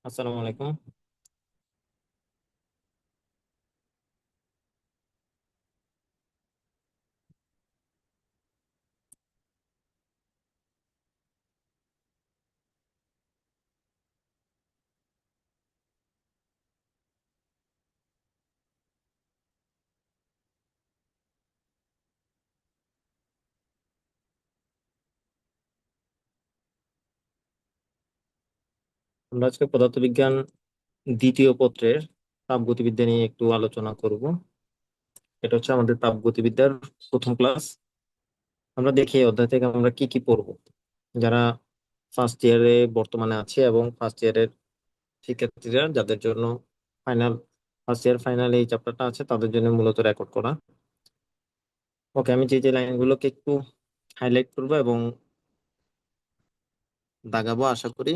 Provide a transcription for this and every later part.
আসসালামু আলাইকুম। আমরা আজকে পদার্থবিজ্ঞান দ্বিতীয় পত্রের তাপগতিবিদ্যা নিয়ে একটু আলোচনা করব। এটা হচ্ছে আমাদের তাপগতিবিদ্যার প্রথম ক্লাস। আমরা দেখি এই অধ্যায় থেকে আমরা কি কি পড়বো। যারা ফার্স্ট ইয়ারে বর্তমানে আছে এবং ফার্স্ট ইয়ারের শিক্ষার্থীরা যাদের জন্য ফাইনাল, ফার্স্ট ইয়ার ফাইনাল এই চ্যাপ্টারটা আছে তাদের জন্য মূলত রেকর্ড করা। ওকে, আমি যে যে লাইনগুলোকে একটু হাইলাইট করবো এবং দাগাবো, আশা করি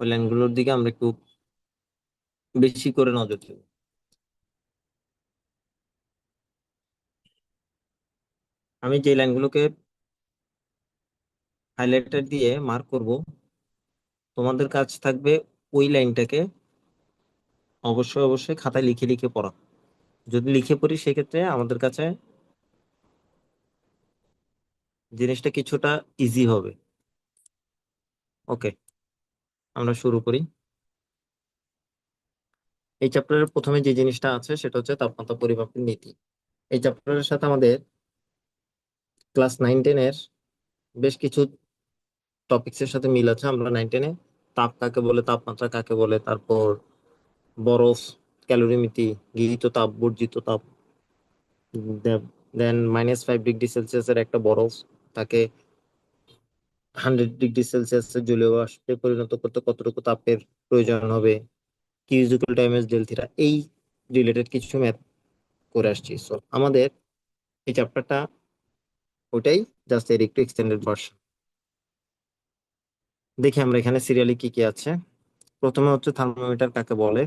ওই লাইনগুলোর দিকে আমরা একটু বেশি করে নজর দেবো। আমি যে লাইনগুলোকে হাইলাইটার দিয়ে মার্ক করব, তোমাদের কাজ থাকবে ওই লাইনটাকে অবশ্যই অবশ্যই খাতায় লিখে লিখে পড়া। যদি লিখে পড়ি সেক্ষেত্রে আমাদের কাছে জিনিসটা কিছুটা ইজি হবে। ওকে, আমরা শুরু করি। এই চ্যাপ্টারের প্রথমে যে জিনিসটা আছে সেটা হচ্ছে তাপমাত্রা পরিমাপের নীতি। এই চ্যাপ্টারের সাথে আমাদের ক্লাস 9-10 এর বেশ কিছু টপিকস এর সাথে মিল আছে। আমরা 9-10-এ তাপ কাকে বলে, তাপমাত্রা কাকে বলে, তারপর বরফ, ক্যালোরিমিতি, গৃহীত তাপ, বর্জিত তাপ, দেন -5 ডিগ্রি সেলসিয়াসের একটা বরফ তাকে 100 ডিগ্রি সেলসিয়াসের জলীয় বাষ্পে পরিণত করতে কতটুকু তাপের প্রয়োজন হবে, q is equal to m s del theta, এই রিলেটেড কিছু ম্যাথ করে আসছি। সো আমাদের এই চ্যাপ্টারটা ওইটাই, জাস্ট এর একটু এক্সটেন্ডেড ভার্সন। দেখি আমরা এখানে সিরিয়ালি কি কি আছে। প্রথমে হচ্ছে থার্মোমিটার কাকে বলে।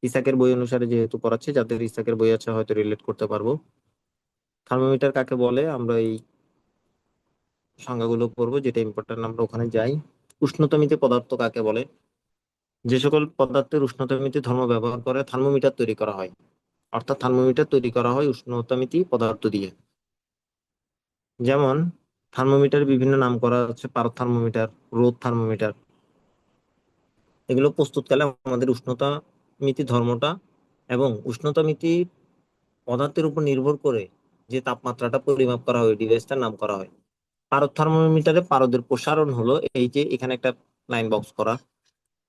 ইসাকের বই অনুসারে যেহেতু পড়াচ্ছি, যাদের ইসাকের বই আছে হয়তো রিলেট করতে পারবো। থার্মোমিটার কাকে বলে আমরা এই সংজ্ঞাগুলো পড়বো, যেটা ইম্পর্টেন্ট আমরা ওখানে যাই। উষ্ণতামিতি পদার্থ কাকে বলে। যে সকল পদার্থের উষ্ণতামিতি ধর্ম ব্যবহার করে থার্মোমিটার তৈরি করা হয়, অর্থাৎ থার্মোমিটার তৈরি করা হয় উষ্ণতামিতি পদার্থ দিয়ে। যেমন থার্মোমিটার বিভিন্ন নাম করা হচ্ছে, পারদ থার্মোমিটার, রোদ থার্মোমিটার। এগুলো প্রস্তুতকালে আমাদের উষ্ণতা মিতি ধর্মটা এবং উষ্ণতা মিতি পদার্থের উপর নির্ভর করে যে তাপমাত্রাটা পরিমাপ করা হয় ওই ডিভাইসটার নাম করা হয়। পারদ থার্মোমিটারে পারদের প্রসারণ হলো এই যে এখানে একটা লাইন বক্স করা।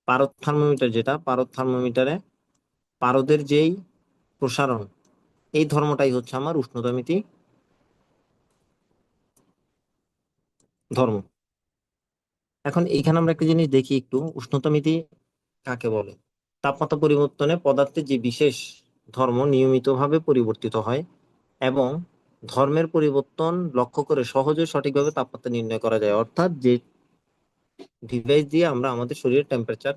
পারদ থার্মোমিটার, যেটা পারদ থার্মোমিটারে পারদের যেই প্রসারণ, এই ধর্মটাই হচ্ছে আমার উষ্ণতামিতি ধর্ম। এখন এইখানে আমরা একটা জিনিস দেখি একটু, উষ্ণতামিতি কাকে বলে। তাপমাত্রা পরিবর্তনে পদার্থের যে বিশেষ ধর্ম নিয়মিতভাবে পরিবর্তিত হয় এবং ধর্মের পরিবর্তন লক্ষ্য করে সহজে সঠিকভাবে তাপমাত্রা নির্ণয় করা যায়। অর্থাৎ যে ডিভাইস দিয়ে আমরা আমাদের শরীরের টেম্পারেচার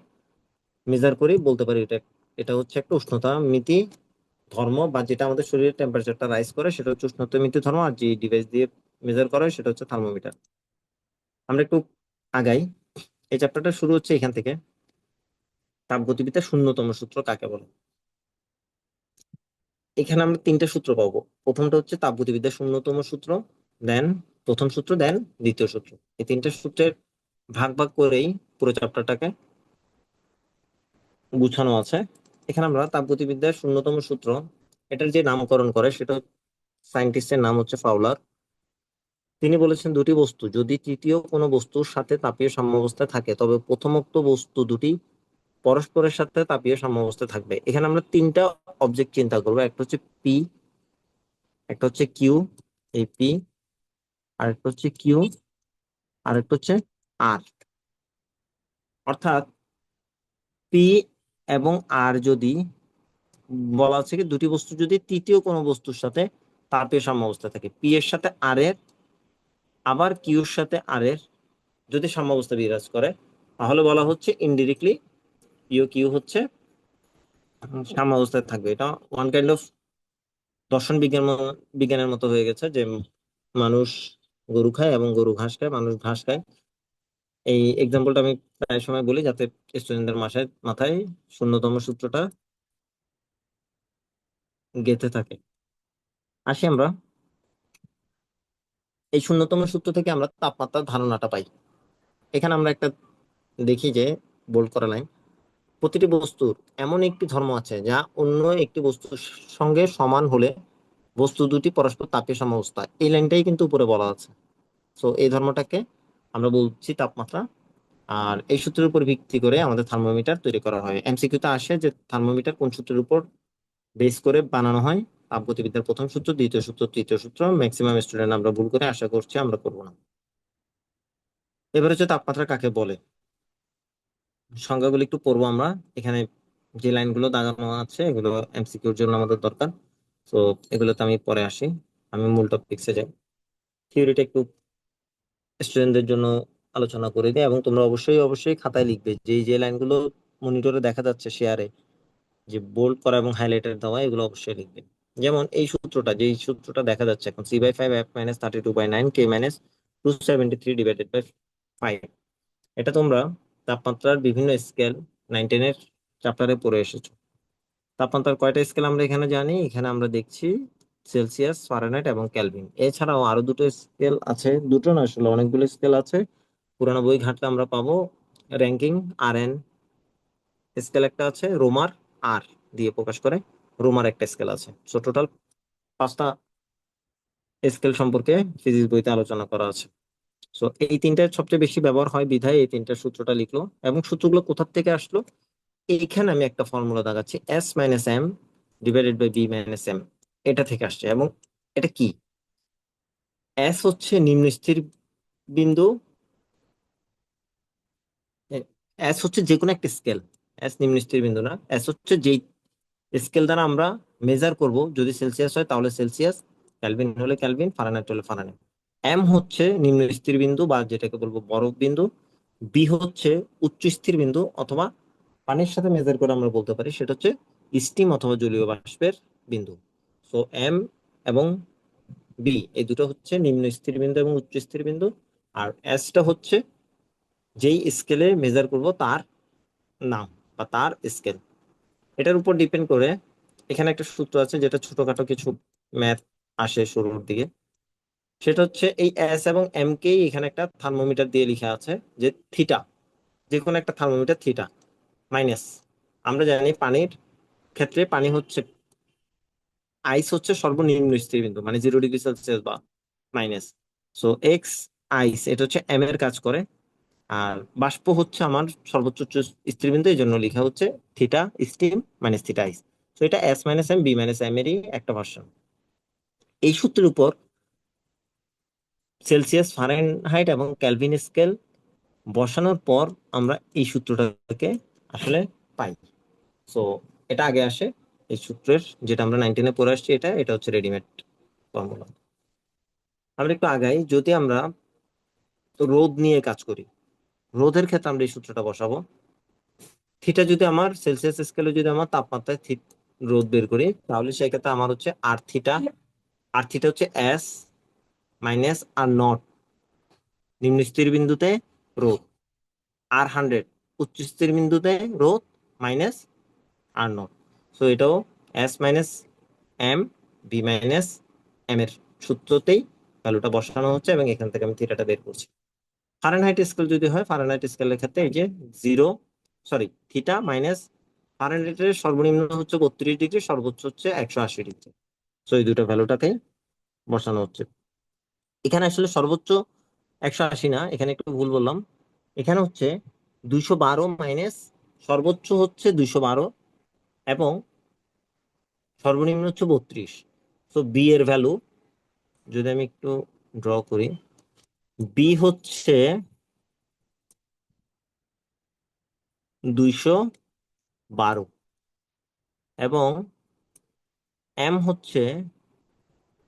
মেজার করি, বলতে পারি এটা এটা হচ্ছে একটা উষ্ণতা মিতি ধর্ম, বা যেটা আমাদের শরীরের টেম্পারেচারটা রাইজ করে সেটা হচ্ছে উষ্ণতা মিতি ধর্ম। আর যে ডিভাইস দিয়ে মেজার করা হয় সেটা হচ্ছে থার্মোমিটার। আমরা একটু আগাই। এই চ্যাপ্টারটা শুরু হচ্ছে এখান থেকে। তাপগতিবিদ্যার শূন্যতম সূত্র কাকে বলে। এখানে আমরা তিনটা সূত্র পাবো। প্রথমটা হচ্ছে তাপগতিবিদ্যার শূন্যতম সূত্র, দেন প্রথম সূত্র, দেন দ্বিতীয় সূত্র। এই তিনটা সূত্রের ভাগ ভাগ করেই পুরো চ্যাপ্টারটাকে গুছানো আছে। এখানে আমরা তাপগতিবিদ্যার শূন্যতম সূত্র, এটার যে নামকরণ করে সেটা সায়েন্টিস্টের নাম হচ্ছে ফাউলার। তিনি বলেছেন দুটি বস্তু যদি তৃতীয় কোনো বস্তুর সাথে তাপীয় সাম্যাবস্থায় থাকে তবে প্রথমোক্ত বস্তু দুটি পরস্পরের সাথে তাপীয় সাম্যাবস্থায় থাকবে। এখানে আমরা তিনটা অবজেক্ট চিন্তা করবো, একটা হচ্ছে পি, একটা হচ্ছে কিউ, এই পি, আরেকটা হচ্ছে কিউ, আরেকটা হচ্ছে আর। অর্থাৎ পি এবং আর যদি বলা হচ্ছে কি, দুটি বস্তু যদি তৃতীয় কোনো বস্তুর সাথে তাপীয় সাম্যাবস্থায় থাকে, পি এর সাথে আর এর, আবার কিউর সাথে আর এর যদি সাম্যাবস্থা বিরাজ করে, তাহলে বলা হচ্ছে ইনডিরেক্টলি পিও কিউ হচ্ছে সাম্যাবস্থায় থাকবে। এটা ওয়ান কাইন্ড অফ দর্শন বিজ্ঞানের মতো হয়ে গেছে, যে মানুষ গরু খায় এবং গরু ঘাস খায়, মানুষ ঘাস খায়। এই এক্সাম্পলটা আমি প্রায় সময় বলি যাতে স্টুডেন্টদের মাথায় শূন্যতম সূত্রটা গেঁথে থাকে। আসি আমরা এই শূন্যতম সূত্র থেকে আমরা তাপমাত্রার ধারণাটা পাই। এখানে আমরা একটা দেখি যে বোল্ড করা লাইন, প্রতিটি বস্তুর এমন একটি ধর্ম আছে যা অন্য একটি বস্তুর সঙ্গে সমান হলে বস্তু দুটি পরস্পর তাপীয় সাম্যাবস্থা। এই লাইনটাই কিন্তু উপরে বলা আছে। তো এই ধর্মটাকে আমরা বলছি তাপমাত্রা। আর এই সূত্রের উপর ভিত্তি করে আমাদের থার্মোমিটার তৈরি করা হয়। এমসিকিউতে আসে যে থার্মোমিটার কোন সূত্রের উপর বেস করে বানানো হয়। তাপগতিবিদ্যার প্রথম সূত্র, দ্বিতীয় সূত্র, তৃতীয় সূত্র। ম্যাক্সিমাম স্টুডেন্ট আমরা ভুল করে, আশা করছি আমরা করবো না। এবার হচ্ছে তাপমাত্রা কাকে বলে, সংজ্ঞাগুলো একটু পড়বো আমরা। এখানে যে লাইনগুলো দাগানো আছে এগুলো এমসিকিউর জন্য আমাদের দরকার। তো এগুলোতে আমি পরে আসি, আমি মূল টপিকসে যাই। থিওরিটা একটু স্টুডেন্টদের জন্য আলোচনা করে দিই, এবং তোমরা অবশ্যই অবশ্যই খাতায় লিখবে যে যে লাইনগুলো মনিটরে দেখা যাচ্ছে শেয়ারে, যে বোল্ড করা এবং হাইলাইটার দেওয়া, এগুলো অবশ্যই লিখবে। যেমন এই সূত্রটা, যে সূত্রটা দেখা যাচ্ছে এখন, C/5 F - 32/9 K - 273/5, এটা তোমরা তাপমাত্রার বিভিন্ন স্কেল 9-10 এর চ্যাপ্টারে পড়ে এসেছো। তাপমাত্রার কয়টা স্কেল আমরা এখানে জানি, এখানে আমরা দেখছি সেলসিয়াস, ফারেনহাইট এবং কেলভিন। এছাড়াও আরো দুটো স্কেল আছে, দুটো না আসলে অনেকগুলো স্কেল আছে, পুরানো বই ঘাটলে আমরা পাবো। র্যাঙ্কিং RN স্কেল একটা আছে, রোমার আর দিয়ে প্রকাশ করে রোমার একটা স্কেল আছে। সো টোটাল 5টা স্কেল সম্পর্কে ফিজিক্স বইতে আলোচনা করা আছে। সো এই তিনটার সবচেয়ে বেশি ব্যবহার হয় বিধায় এই তিনটা সূত্রটা লিখলো। এবং সূত্রগুলো কোথা থেকে আসলো, এইখানে আমি একটা ফর্মুলা দেখাচ্ছি, S - M/B - M, এটা থেকে আসছে। এবং এটা কি, এস হচ্ছে নিম্ন স্থির বিন্দু, এস হচ্ছে যে কোনো একটা স্কেল, এস নিম্ন স্থির বিন্দু না, এস হচ্ছে যেই স্কেল দ্বারা আমরা মেজার করব, যদি সেলসিয়াস হয় তাহলে সেলসিয়াস, ক্যালভিন হলে ক্যালভিন, ফারেনহাইট হলে ফারেনহাইট। এম হচ্ছে নিম্ন স্থির বিন্দু বা যেটাকে বলবো বরফ বিন্দু। বি হচ্ছে উচ্চ স্থির বিন্দু, অথবা পানির সাথে মেজার করে আমরা বলতে পারি সেটা হচ্ছে স্টিম অথবা জলীয় বাষ্পের বিন্দু। সো এম এবং বি এই দুটো হচ্ছে নিম্ন স্থির বিন্দু এবং উচ্চ স্থির বিন্দু। আর এসটা হচ্ছে যেই স্কেলে মেজার করব তার নাম বা তার স্কেল। এটার উপর ডিপেন্ড করে এখানে একটা সূত্র আছে যেটা ছোটখাটো কিছু ম্যাথ আসে শুরুর দিকে। সেটা হচ্ছে এই এস এবং এম কেই এখানে একটা থার্মোমিটার দিয়ে লেখা আছে যে থিটা, যে কোনো একটা থার্মোমিটার থিটা মাইনাস, আমরা জানি পানির ক্ষেত্রে পানি হচ্ছে, আইস হচ্ছে সর্বনিম্ন স্থির বিন্দু মানে 0 ডিগ্রি সেলসিয়াস বা মাইনাস। সো এক্স আইস এটা হচ্ছে এম এর কাজ করে। আর বাষ্প হচ্ছে আমার সর্বোচ্চ উচ্চ স্থির বিন্দু, এই জন্য লেখা হচ্ছে থিটা স্টিম মাইনাস থিটা আইস। তো এটা S - M B - M এরই একটা ভার্সন। এই সূত্রের উপর সেলসিয়াস, ফারেনহাইট এবং কেলভিন স্কেল বসানোর পর আমরা এই সূত্রটাকে আসলে পাই। সো এটা আগে আসে এই সূত্রের, যেটা আমরা 9-10 পড়ে আসছি, এটা এটা হচ্ছে রেডিমেড ফর্মুলা। আমরা একটু আগাই, যদি আমরা রোদ নিয়ে কাজ করি, রোদের ক্ষেত্রে আমরা এই সূত্রটা বসাবো। থিটা যদি আমার সেলসিয়াস স্কেলে যদি আমার তাপমাত্রায় রোদ বের করি, তাহলে সেই ক্ষেত্রে আমার হচ্ছে আর থিটা, আর থিটা হচ্ছে এস মাইনাস আর নট নিম্ন স্থির বিন্দুতে রোদ, আর 100 উচ্চ স্থির বিন্দুতে রোদ মাইনাস আর নট। সো এটাও S - M/B - M এর সূত্রতেই ভ্যালুটা বসানো হচ্ছে, এবং এখান থেকে আমি থিটাটা বের করছি। ফারেনহাইট স্কেল যদি হয়, ফারেনহাইট স্কেলের ক্ষেত্রে এই যে জিরো, সরি থিটা মাইনাস, ফারেনহাইটের সর্বনিম্ন হচ্ছে 32 ডিগ্রি, সর্বোচ্চ হচ্ছে 180 ডিগ্রি। তো এই দুটো ভ্যালুটাকেই বসানো হচ্ছে। এখানে আসলে সর্বোচ্চ 180 না, এখানে একটু ভুল বললাম, এখানে হচ্ছে 212 মাইনাস সর্বোচ্চ হচ্ছে 212 এবং সর্বনিম্ন হচ্ছে 32। তো বি এর ভ্যালু যদি আমি একটু ড্র করি, বি হচ্ছে 212 এবং এম হচ্ছে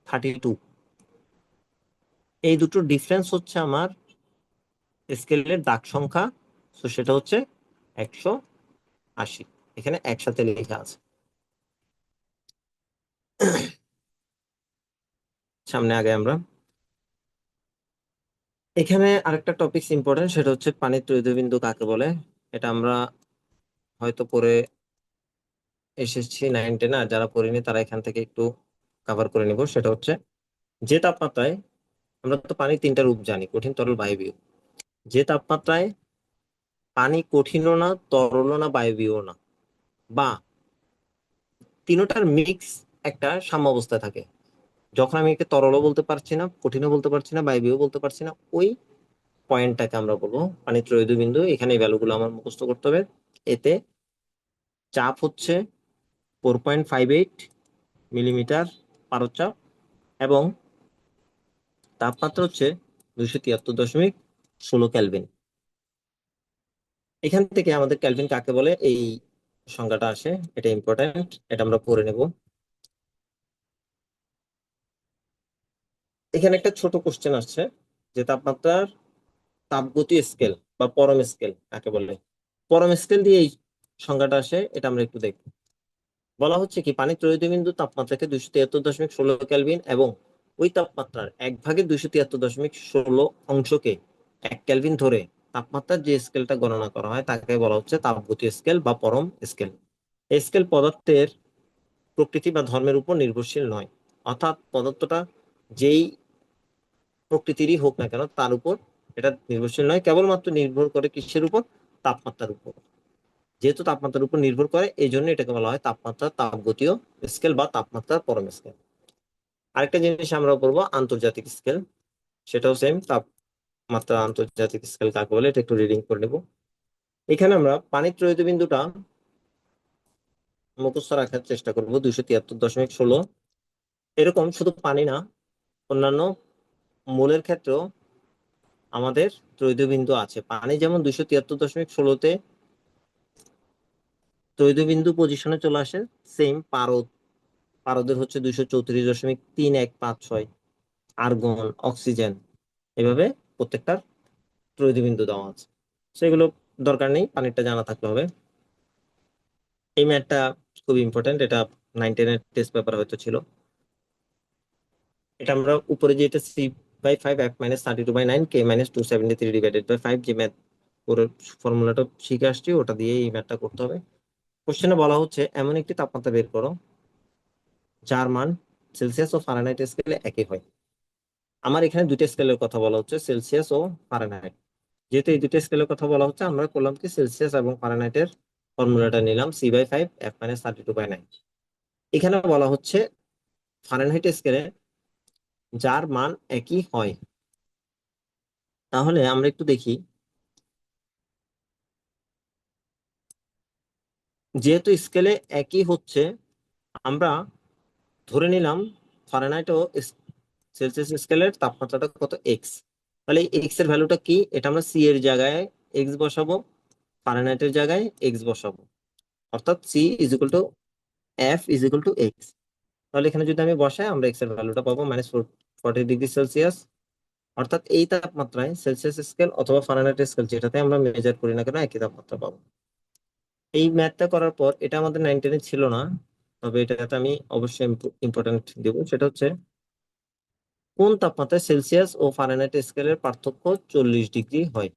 32। এই দুটো ডিফারেন্স হচ্ছে আমার স্কেলের দাগ সংখ্যা। তো সেটা হচ্ছে 180, এখানে একসাথে লেখা আছে। সামনে আগে আমরা এখানে আরেকটা টপিক ইম্পর্টেন্ট, সেটা হচ্ছে পানির তৈলবিন্দু কাকে বলে। এটা আমরা হয়তো পরে এসেছি 9-10, আর যারা পড়িনি তারা এখান থেকে একটু কভার করে নিব। সেটা হচ্ছে যে তাপমাত্রায়, আমরা তো পানির তিনটা রূপ জানি, কঠিন, তরল, বায়বীয়। যে তাপমাত্রায় পানি কঠিনও না, তরলও না, বায়বীয় না, বা তিনোটার মিক্স একটা সাম্যাবস্থায় থাকে, যখন আমি একে তরলও বলতে পারছি না, কঠিনও বলতে পারছি না, বায়বীয় বলতে পারছি না, ওই পয়েন্টটাকে আমরা বলবো পানির ত্রয়োদয় বিন্দু। এখানে এই ভ্যালুগুলো আমার মুখস্থ করতে হবে। এতে চাপ হচ্ছে 4.58 মিলিমিটার পারদ চাপ, এবং তাপমাত্রা হচ্ছে 273.16 কেলভিন। এখান থেকে আমাদের কেলভিন কাকে বলে এই সংজ্ঞাটা আসে, এটা ইম্পর্টেন্ট, এটা আমরা পড়ে নেব। এখানে একটা ছোট কোশ্চেন আসছে, যে তাপমাত্রার তাপগতীয় স্কেল বা পরম স্কেল কাকে বলে। পরম স্কেল দিয়ে এই সংজ্ঞাটা আসে, এটা আমরা একটু দেখব। বলা হচ্ছে কি, পানির ত্রয়োদয় বিন্দু তাপমাত্রাকে 273.16 কেলভিন এবং ওই তাপমাত্রার 1/273.16 অংশকে 1 কেলভিন ধরে তাপমাত্রার যে স্কেলটা গণনা করা হয় তাকে বলা হচ্ছে তাপগতীয় স্কেল বা পরম স্কেল। এই স্কেল পদার্থের প্রকৃতি বা ধর্মের উপর নির্ভরশীল নয়, অর্থাৎ পদার্থটা যেই প্রকৃতিরই হোক না কেন তার উপর এটা নির্ভরশীল নয়, কেবলমাত্র নির্ভর করে কিসের উপর? তাপমাত্রার উপর। যেহেতু তাপমাত্রার উপর নির্ভর করে, এই জন্য এটাকে বলা হয় তাপমাত্রার তাপগতীয় স্কেল বা তাপমাত্রার পরম স্কেল। আরেকটা জিনিস আমরা পড়বো, আন্তর্জাতিক স্কেল। সেটাও সেম, তাপমাত্রা আন্তর্জাতিক স্কেল কাকে বলে, এটা একটু রিডিং করে নেব। এখানে আমরা পানির ত্রয়োদয় বিন্দুটা মুখস্থ রাখার চেষ্টা করবো, 273.16। এরকম শুধু পানি না, অন্যান্য মূলের ক্ষেত্রেও আমাদের ত্রয়োদয় বিন্দু আছে। পানি যেমন 273.16-তে ত্রয়োদয় বিন্দু পজিশনে চলে আসে, সেম পারদের হচ্ছে 234.3156। আর্গন, অক্সিজেন, এভাবে প্রত্যেকটার ত্রয়োদয় বিন্দু দেওয়া আছে। সেগুলো দরকার নেই, পানিরটা জানা থাকলে হবে। এই ম্যাথটা খুব ইম্পর্টেন্ট, এটা 9-10-এর টেস্ট পেপার হয়তো ছিল। এটা আমরা উপরে যে এটা c/5 f-32/9 k-273/5 যে ম্যাথ করে ফর্মুলাটা শিখে আসছি, ওটা দিয়ে এই ম্যাথটা করতে হবে। কোশ্চেনে বলা হচ্ছে এমন একটি তাপমাত্রা বের করো যার মান সেলসিয়াস ও ফারেনহাইট স্কেলে একই হয়। আমার এখানে দুইটা স্কেলের কথা বলা হচ্ছে, সেলসিয়াস ও ফারেনহাইট। যেহেতু এই দুইটা স্কেলের কথা বলা হচ্ছে, আমরা করলাম কি, সেলসিয়াস এবং ফারেনহাইটের ফর্মুলাটা নিলাম c/5 f-32/9। এখানে বলা হচ্ছে ফারেনহাইট স্কেলে যার মান একই হয়। তাহলে আমরা একটু দেখি, যেহেতু স্কেলে একই হচ্ছে, আমরা ধরে নিলাম ফারেনহাইট ও সেলসিয়াস স্কেলের তাপমাত্রাটা কত, এক্স। তাহলে এক্স এর ভ্যালুটা কি, এটা আমরা সি এর জায়গায় এক্স বসাবো, ফারেনহাইটের জায়গায় এক্স বসাবো, অর্থাৎ c is equal to f is equal to x. তাহলে এখানে যদি আমি বসাই, আমরা এক্স এর ভ্যালুটা পাবো -40 ডিগ্রি সেলসিয়াস। অর্থাৎ এই তাপমাত্রায় সেলসিয়াস স্কেল অথবা ফারেনহাইট স্কেল যেটাতে আমরা মেজার করি না কেন, একই তাপমাত্রা পাবো। এই ম্যাথটা করার পর, এটা আমাদের 9-10-এ ছিল না, তবে এটাতে আমি অবশ্যই ইম্পর্টেন্ট দিব। সেটা হচ্ছে কোন তাপমাত্রায় সেলসিয়াস ও ফারেনহাইট স্কেলের পার্থক্য 40 ডিগ্রি হয়।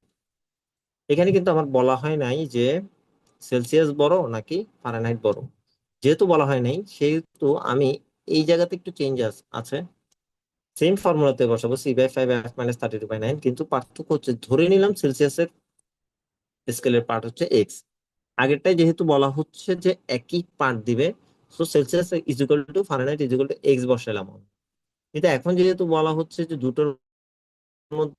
এখানে কিন্তু আমার বলা হয় নাই যে সেলসিয়াস বড় নাকি ফারেনহাইট বড়। যেহেতু বলা হয় নাই, সেহেতু আমি এই জায়গাতে একটু চেঞ্জ আছে। সেম ফর্মুলাতে বসাবো c/5 f-32/9, কিন্তু পার্থক্য হচ্ছে ধরে নিলাম সেলসিয়াসের স্কেলের পার্ট হচ্ছে এক্স। আগেরটাই যেহেতু বলা হচ্ছে যে একই পার্ট দিবে, so Celsius is equal two Fahrenheit is equal to x বসালাম। কিন্তু এখন যেহেতু বলা হচ্ছে যে দুটোর মধ্যে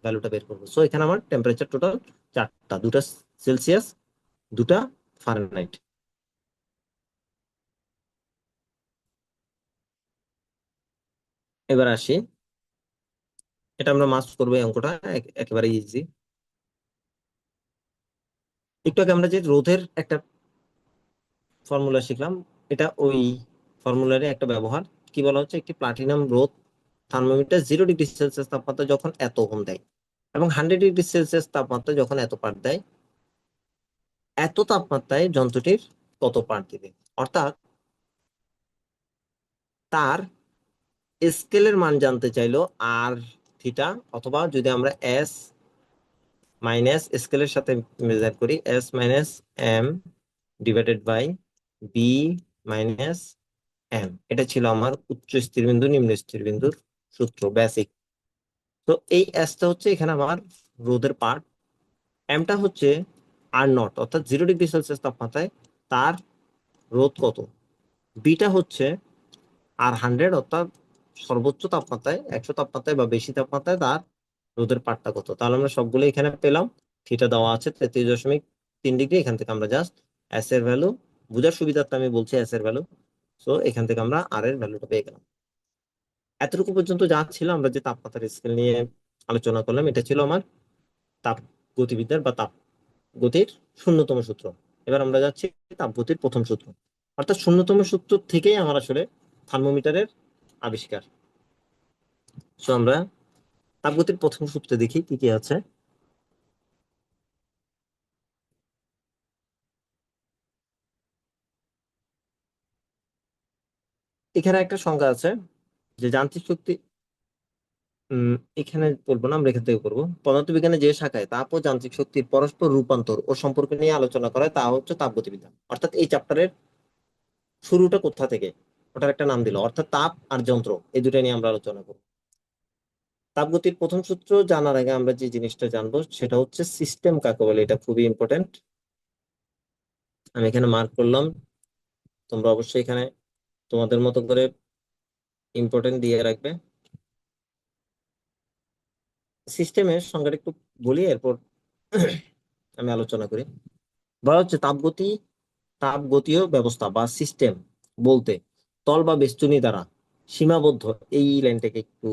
ভ্যালুটা বের করবো, সো এখানে আমার টেম্পারেচার টোটাল চারটা, দুটা সেলসিয়াস, দুটা ফারেনহাইট। এবার আসি, এটা আমরা মাস্ট করবো, এই অঙ্কটা একেবারে ইজি। একটু আগে আমরা যে রোধের একটা ফর্মুলা শিখলাম, এটা ওই ফর্মুলারই একটা ব্যবহার। কি বলা হচ্ছে, একটি প্লাটিনাম রোধ থার্মোমিটার 0 ডিগ্রি সেলসিয়াস তাপমাত্রা যখন এত ওহম দেয় এবং 100 ডিগ্রি সেলসিয়াস তাপমাত্রা যখন এত পার্ট দেয়, এত তাপমাত্রায় যন্ত্রটির কত পার্ট দিবে। অর্থাৎ তার স্কেলের মান জানতে চাইলো আর থিটা, অথবা যদি আমরা এস মাইনাস স্কেলের সাথে মেজার করি, s minus m divided by b minus m, এটা ছিল আমার উচ্চ স্থিরবিন্দু নিম্ন স্থিরবিন্দুর সূত্র বেসিক। তো এই এসটা হচ্ছে এখানে আমার রোধের পার্ট, এমটা হচ্ছে আর নট অর্থাৎ 0 ডিগ্রি সেলসিয়াস তাপমাত্রায় তার রোধ কত, বিটা হচ্ছে আর 100 অর্থাৎ সর্বোচ্চ তাপমাত্রায় 100 তাপমাত্রায় বা বেশি তাপমাত্রায় তার রোদের পাটটা কত। তাহলে আমরা সবগুলো এখানে পেলাম। থিটা দেওয়া আছে 33.3 ডিগ্রি। এখান থেকে আমরা জাস্ট এস এর ভ্যালু বোঝার সুবিধার্থে আমি বলছি এস এর ভ্যালু। সো এখান থেকে আমরা আর এর ভ্যালুটা পেয়ে গেলাম। এতটুকু পর্যন্ত যা ছিল, আমরা যে তাপমাত্রার স্কেল নিয়ে আলোচনা করলাম, এটা ছিল আমার তাপ গতিবিদ্যার বা তাপ গতির শূন্যতম সূত্র। এবার আমরা যাচ্ছি তাপগতির প্রথম সূত্র, অর্থাৎ শূন্যতম সূত্র থেকেই আমার আসলে থার্মোমিটারের আবিষ্কার। সো আমরা তাপগতির প্রথম সূত্রে দেখি কি কি আছে। এখানে একটা সংজ্ঞা আছে যে যান্ত্রিক শক্তি, উম এখানে বলবো না, আমরা এখান থেকে করবো। পদার্থবিজ্ঞানের যে শাখায় তাপ ও যান্ত্রিক শক্তির পরস্পর রূপান্তর ও সম্পর্ক নিয়ে আলোচনা করা হয় তা হচ্ছে তাপগতিবিদ্যা। অর্থাৎ এই চ্যাপ্টারের শুরুটা কোথা থেকে, ওটার একটা নাম দিল, অর্থাৎ তাপ আর যন্ত্র, এই দুটো নিয়ে আমরা আলোচনা করবো। তাপগতির প্রথম সূত্র জানার আগে আমরা যে জিনিসটা জানবো সেটা হচ্ছে সিস্টেম কাকে বলে। এটা খুবই ইম্পর্টেন্ট, আমি এখানে মার্ক করলাম। তোমরা অবশ্যই এখানে তোমাদের মতো করে ইম্পর্টেন্ট দিয়ে রাখবে। সিস্টেমের সংজ্ঞাটা একটু বলি, এরপর আমি আলোচনা করি। বলা হচ্ছে তাপগতীয় ব্যবস্থা বা সিস্টেম বলতে তল বা বেষ্টনী দ্বারা সীমাবদ্ধ, এই লাইনটাকে একটু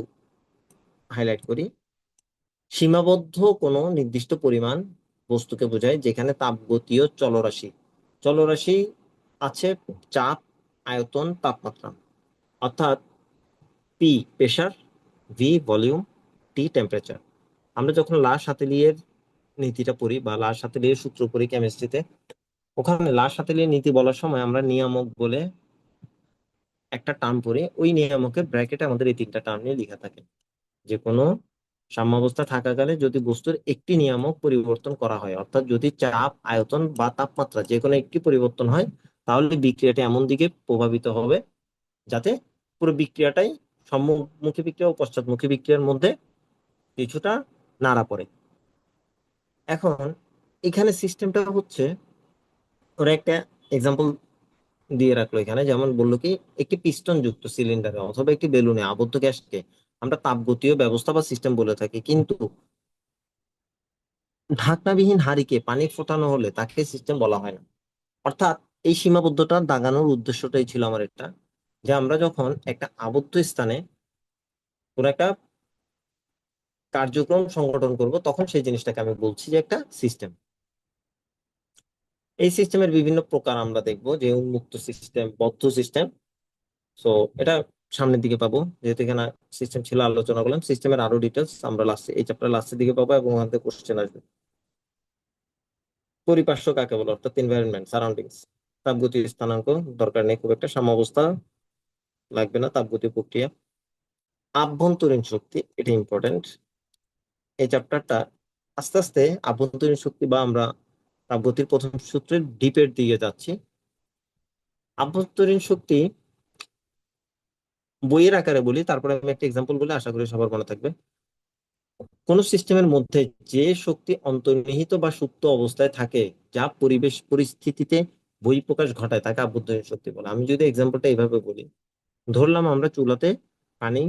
হাইলাইট করি, সীমাবদ্ধ কোনো নির্দিষ্ট পরিমাণ বস্তুকে বোঝায় যেখানে তাপগতীয় চলরাশি চলরাশি আছে, চাপ, আয়তন, তাপমাত্রা। অর্থাৎ পি প্রেসার, ভি ভলিউম, টি টেম্পারেচার। আমরা যখন লা শাতেলিয়ের নীতিটা পড়ি বা লা শাতেলিয়ের সূত্র পড়ি কেমিস্ট্রিতে, ওখানে লা শাতেলিয়ের নীতি বলার সময় আমরা নিয়ামক বলে একটা টার্ম পড়ি। ওই নিয়ামকের ব্র্যাকেটে আমাদের এই তিনটা টার্ম নিয়ে লেখা থাকে। যে কোনো সাম্যাবস্থা থাকাকালে যদি বস্তুর একটি নিয়ামক পরিবর্তন করা হয়, অর্থাৎ যদি চাপ, আয়তন বা তাপমাত্রা যে কোনো একটি পরিবর্তন হয়, তাহলে বিক্রিয়াটি এমন দিকে প্রভাবিত হবে যাতে পুরো বিক্রিয়াটাই সম্মুখী বিক্রিয়া ও পশ্চাৎমুখী বিক্রিয়ার মধ্যে কিছুটা নাড়া পড়ে। এখন এখানে সিস্টেমটা হচ্ছে, ওরা একটা এক্সাম্পল দিয়ে রাখলো এখানে, যেমন বললো কি, একটি পিস্টন যুক্ত সিলিন্ডারে অথবা একটি বেলুনে আবদ্ধ গ্যাসকে আমরা তাপগতীয় ব্যবস্থা বা সিস্টেম বলে থাকি, কিন্তু ঢাকনাবিহীন হাঁড়িকে পানি ফোটানো হলে তাকে সিস্টেম বলা হয় না। অর্থাৎ এই সীমাবদ্ধতা দাগানোর উদ্দেশ্যটাই ছিল আমার এটা, যে আমরা যখন একটা আবদ্ধ স্থানে কোনো একটা কার্যক্রম সংগঠন করব, তখন সেই জিনিসটাকে আমি বলছি যে একটা সিস্টেম। এই সিস্টেমের বিভিন্ন প্রকার আমরা দেখবো, যে উন্মুক্ত সিস্টেম, বদ্ধ সিস্টেম। সো এটা সামনের দিকে পাবো, যেহেতু এখানে সিস্টেম ছিল আলোচনা করলাম। সিস্টেমের আরো ডিটেলস আমরা লাস্টে, এই চ্যাপ্টার লাস্টের দিকে পাবো, এবং ওখান থেকে কোশ্চেন আসবে। পরিপার্শ্ব কাকে বলে, অর্থাৎ এনভায়রনমেন্ট, সারাউন্ডিংস। তাপগতির স্থানাঙ্ক দরকার নেই খুব একটা, সাম্যাবস্থা লাগবে না, তাপগতীয় প্রক্রিয়া। আভ্যন্তরীণ শক্তি, এটা ইম্পর্টেন্ট। এই চ্যাপ্টারটা আস্তে আস্তে আভ্যন্তরীণ শক্তি বা আমরা তাপগতির প্রথম সূত্রের ডিপের দিকে যাচ্ছি। আভ্যন্তরীণ শক্তি বইয়ের আকারে বলি, তারপরে আমি একটা এক্সাম্পল বলে আশা করি সবার মনে থাকবে। কোন সিস্টেমের মধ্যে যে শক্তি অন্তর্নিহিত বা সুপ্ত অবস্থায় থাকে, যা পরিবেশ পরিস্থিতিতে বহিঃপ্রকাশ ঘটায়, তাকে আভ্যন্তরীণ শক্তি বলে। আমি যদি এক্সাম্পলটা এইভাবে বলি, ধরলাম আমরা চুলাতে পানি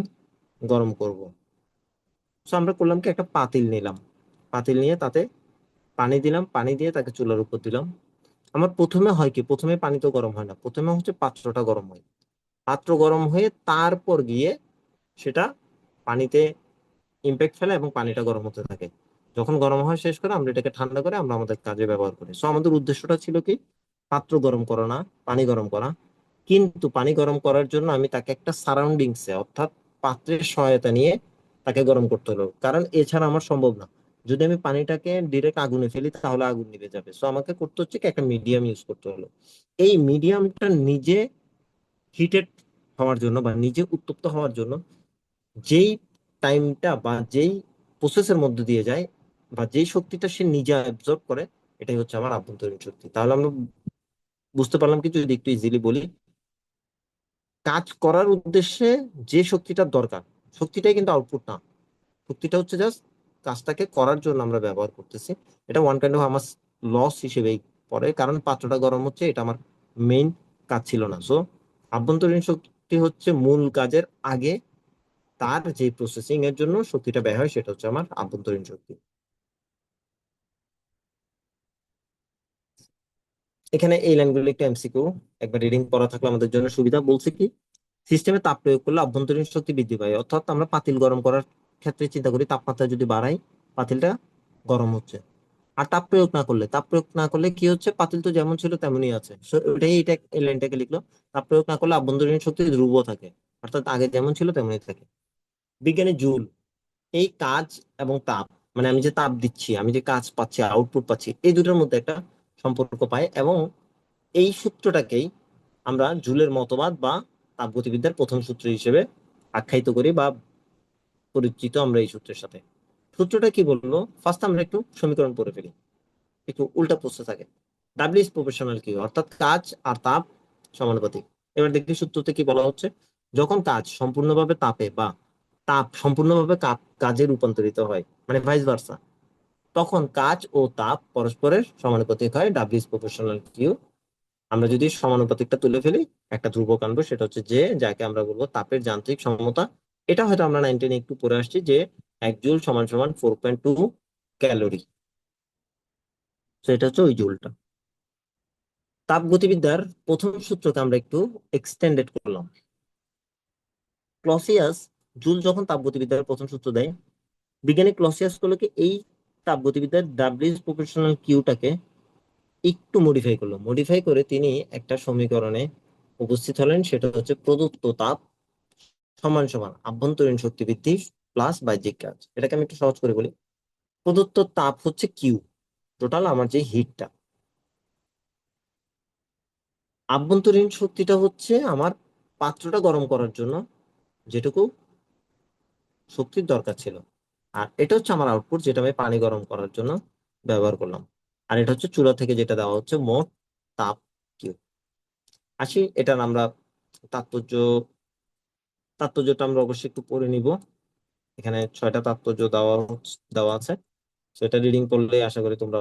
গরম করব। তো আমরা করলাম কি, একটা পাতিল নিলাম, পাতিল নিয়ে তাতে পানি দিলাম, পানি দিয়ে তাকে চুলার উপর দিলাম। আমার প্রথমে হয় কি, প্রথমে পানি তো গরম হয় না, প্রথমে হচ্ছে পাত্রটা গরম হয়। পাত্র গরম হয়ে তারপর গিয়ে সেটা পানিতে ইম্প্যাক্ট ফেলে এবং পানিটা গরম হতে থাকে। যখন গরম হয় শেষ করে আমরা এটাকে ঠান্ডা করে আমরা আমাদের কাজে ব্যবহার করি। সো আমাদের উদ্দেশ্যটা ছিল কি, পাত্র গরম করা না, পানি গরম করা। কিন্তু পানি গরম করার জন্য আমি তাকে একটা সারাউন্ডিংসে অর্থাৎ পাত্রের সহায়তা নিয়ে তাকে গরম করতে হলো, কারণ এছাড়া আমার সম্ভব না। যদি আমি পানিটাকে ডিরেক্ট আগুনে ফেলি তাহলে আগুন নিভে যাবে। সো আমাকে করতে হচ্ছে কি, একটা মিডিয়াম ইউজ করতে হলো। এই মিডিয়ামটা নিজে হিটেড হওয়ার জন্য বা নিজে উত্তপ্ত হওয়ার জন্য যেই টাইমটা বা যেই প্রসেসের মধ্যে দিয়ে যায় বা যেই শক্তিটা সে নিজে অ্যাবজর্ব করে, এটাই হচ্ছে আমার আভ্যন্তরীণ শক্তি। তাহলে আমরা বুঝতে পারলাম কি, যদি একটু ইজিলি বলি, কাজ করার উদ্দেশ্যে যে শক্তিটা দরকার, শক্তিটাই কিন্তু আউটপুট না, শক্তিটা হচ্ছে জাস্ট কাজটাকে করার জন্য আমরা ব্যবহার করতেছি। এটা ওয়ান কাইন্ড অফ আমার লস হিসেবেই পড়ে, কারণ পাত্রটা গরম হচ্ছে, এটা আমার মেইন কাজ ছিল না। সো আভ্যন্তরীণ শক্তি হচ্ছে মূল কাজের আগে তার যে প্রসেসিং এর জন্য শক্তিটা ব্যয় হয়, সেটা হচ্ছে আমার আভ্যন্তরীণ শক্তি। এখানে এই লাইনগুলো একটু এমসিকিউ, একবার রিডিং করা থাকলে আমাদের জন্য সুবিধা। বলছে কি, সিস্টেমে তাপ প্রয়োগ করলে অভ্যন্তরীণ শক্তি বৃদ্ধি পায়। অর্থাৎ আমরা পাতিল গরম করার ক্ষেত্রে চিন্তা করি, তাপমাত্রা যদি বাড়াই পাতিলটা গরম হচ্ছে। আর তাপ প্রয়োগ না করলে কি হচ্ছে, পাতিল তো যেমন ছিল তেমনই আছে। So, ওটাই এটা এই লাইনটাকে লিখলো, তাপ প্রয়োগ না করলে আভ্যন্তরীণ শক্তি ধ্রুব থাকে, অর্থাৎ আগে যেমন ছিল তেমনই থাকে। বিজ্ঞানী জুল, এই কাজ এবং তাপ, মানে আমি যে তাপ দিচ্ছি, আমি যে কাজ পাচ্ছি, আউটপুট পাচ্ছি, এই দুটোর মধ্যে একটা সম্পর্ক পায়। এবং এই সূত্রটাকেই আমরা জুলের মতবাদ বা তাপগতিবিদ্যার প্রথম সূত্র হিসেবে আখ্যায়িত করি বা পরিচিত আমরা এই সূত্রের সাথে। সূত্রটা কি বললো, ফার্স্ট আমরা একটু সমীকরণ পড়ে ফেলি, একটু উল্টা প্রশ্ন থাকে। ডাব্লিউ ইজ প্রপোর্শনাল কিউ, অর্থাৎ কাজ আর তাপ সমানুপাতিক। এবার দেখি সূত্রতে কি বলা হচ্ছে, যখন কাজ সম্পূর্ণভাবে তাপে বা তাপ সম্পূর্ণভাবে কাজে রূপান্তরিত হয়, মানে ভাইস ভার্সা, তখন কাজ ও তাপ পরস্পরের সমানুপাতিক হয়, ডাব্লিউ ইজ প্রপোর্শনাল কিউ। আমরা যদি সমানুপাতিকটা তুলে ফেলি, একটা ধ্রুবক আনবো, সেটা হচ্ছে যে, যাকে আমরা বলবো তাপের যান্ত্রিক সমতা। এটা হয়তো আমরা 19 একটু পড়ে আসছি, যে 1 জুল সমান সমান 4.2 ক্যালোরি। তো এটা হচ্ছে ওই জুলটা। তাপগতিবিদ্যার প্রথম সূত্রকে আমরা একটু এক্সটেন্ডেড করলাম। ক্লসিয়াস, জুল যখন তাপগতিবিদ্যার প্রথম সূত্র দেয়, বিজ্ঞানী ক্লসিয়াস করলো কি, এই তাপগতিবিদ্যার ডাব্লিউ প্রপোর্শনাল কিউটাকে একটু মডিফাই করে তিনি একটা সমীকরণে উপস্থিত হলেন, সেটা হচ্ছে প্রদত্ত তাপ সমান সমান আভ্যন্তরীণ শক্তি বৃদ্ধি প্লাস বাহ্যিক কাজ। এটাকে আমি একটু সহজ করে বলি, প্রদত্ত তাপ হচ্ছে কিউ, টোটাল আমার যে হিটটা। আভ্যন্তরীণ শক্তিটা হচ্ছে আমার পাত্রটা গরম করার জন্য যেটুকু শক্তির দরকার ছিল। আর এটা হচ্ছে আমার আউটপুট, যেটা আমি পানি গরম করার জন্য ব্যবহার করলাম। আর এটা হচ্ছে চুলা থেকে যেটা দেওয়া হচ্ছে মোট তাপ, কিউ। আসি এটার আমরা তাৎপর্য, তাৎপর্যটা আমরা অবশ্যই একটু পড়ে নিব। এখানে 6টা তাৎপর্য দেওয়া আছে। তো এটা রিডিং করলে আশা করি তোমরা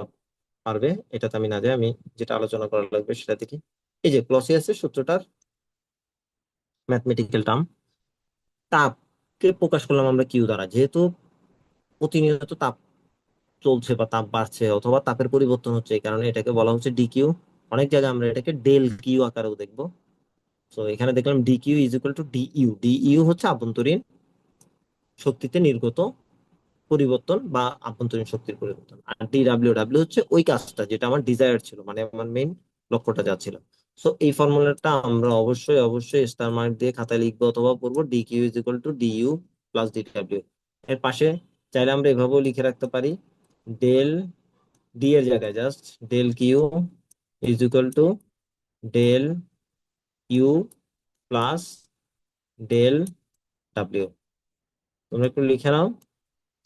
পারবে। এটাতে আমি না যাই, আমি যেটা আলোচনা করা লাগবে সেটা দেখি। এই যে ক্লসিয়াসের সূত্রটার ম্যাথমেটিক্যাল টার্ম, তাপকে প্রকাশ করলাম আমরা কিউ দ্বারা। যেহেতু প্রতিনিয়ত তাপ চলছে বা তাপ বাড়ছে অথবা তাপের পরিবর্তন হচ্ছে, এই কারণে এটাকে বলা হচ্ছে ডিকিউ। অনেক জায়গায় আমরা এটাকে ডেল কিউ আকারেও দেখবো। তো এখানে দেখলাম DQ is equal to DU. DU হচ্ছে আভ্যন্তরীণ শক্তিতে নির্গত পরিবর্তন বা আভ্যন্তরীণ শক্তির পরিবর্তন। আর ডাব্লিউ হচ্ছে ওই কাজটা যেটা আমার ডিজায়ার ছিল, মানে আমার মেইন লক্ষ্যটা যা ছিল। সো এই ফর্মুলাটা আমরা অবশ্যই স্টার মার্ক দিয়ে খাতায় লিখবো অথবা পড়বো, d Q is equal to DU plus ডাব্লিউ। এর পাশে চাইলে আমরা এভাবেও লিখে রাখতে পারি, ডেল ডি এর জায়গায় just del q is equal to del u plus del ডাব্লিউ। তোমরা একটু লিখে নাও,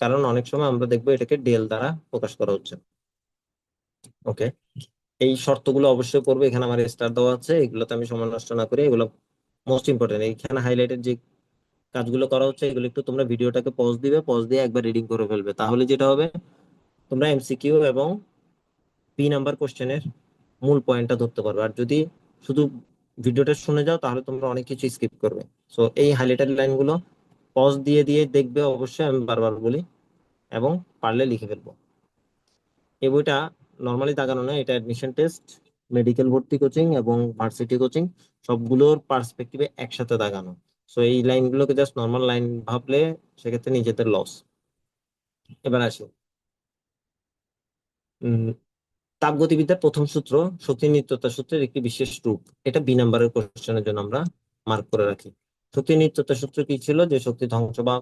কারণ অনেক সময় আমরা দেখবো এটাকে ডেল দ্বারা প্রকাশ করা হচ্ছে। ওকে, এই শর্তগুলো অবশ্যই করবে। এখানে আমার স্টার দেওয়া আছে, এগুলোতে আমি সময় নষ্ট না করে, এগুলো মোস্ট ইম্পর্টেন্ট। এখানে হাইলাইটেড যে কাজগুলো করা হচ্ছে, এগুলো একটু তোমরা ভিডিওটাকে পজ দিবে, পজ দিয়ে একবার রিডিং করে ফেলবে। তাহলে যেটা হবে, তোমরা এমসিকিউ এবং পি নাম্বার কোশ্চেনের মূল পয়েন্টটা ধরতে পারবে। আর যদি শুধু ভিডিওটা শুনে যাও তাহলে তোমরা অনেক কিছু স্কিপ করবে। সো এই হাইলাইটেড লাইনগুলো পজ দিয়ে দিয়ে দেখবে অবশ্যই, আমি বারবার বলি, এবং পারলে লিখে ফেলবো। এই বইটা নর্মালি দাগানো না, এটা অ্যাডমিশন টেস্ট, মেডিকেল ভর্তি কোচিং এবং ভার্সিটি কোচিং সবগুলোর পার্সপেক্টিভে একসাথে দাগানো। সো এই লাইনগুলোকে জাস্ট নর্মাল লাইন ভাবলে সেক্ষেত্রে নিজেদের লস। এবার আসি, উম, তাপগতিবিদ্যার প্রথম সূত্র শক্তি নিত্যতা সূত্রের একটি বিশেষ রূপ। এটা বি নাম্বারের কোশ্চেনের জন্য আমরা মার্ক করে রাখি। শক্তি নিত্যতা সূত্র কি ছিল? যে শক্তি ধ্বংস বা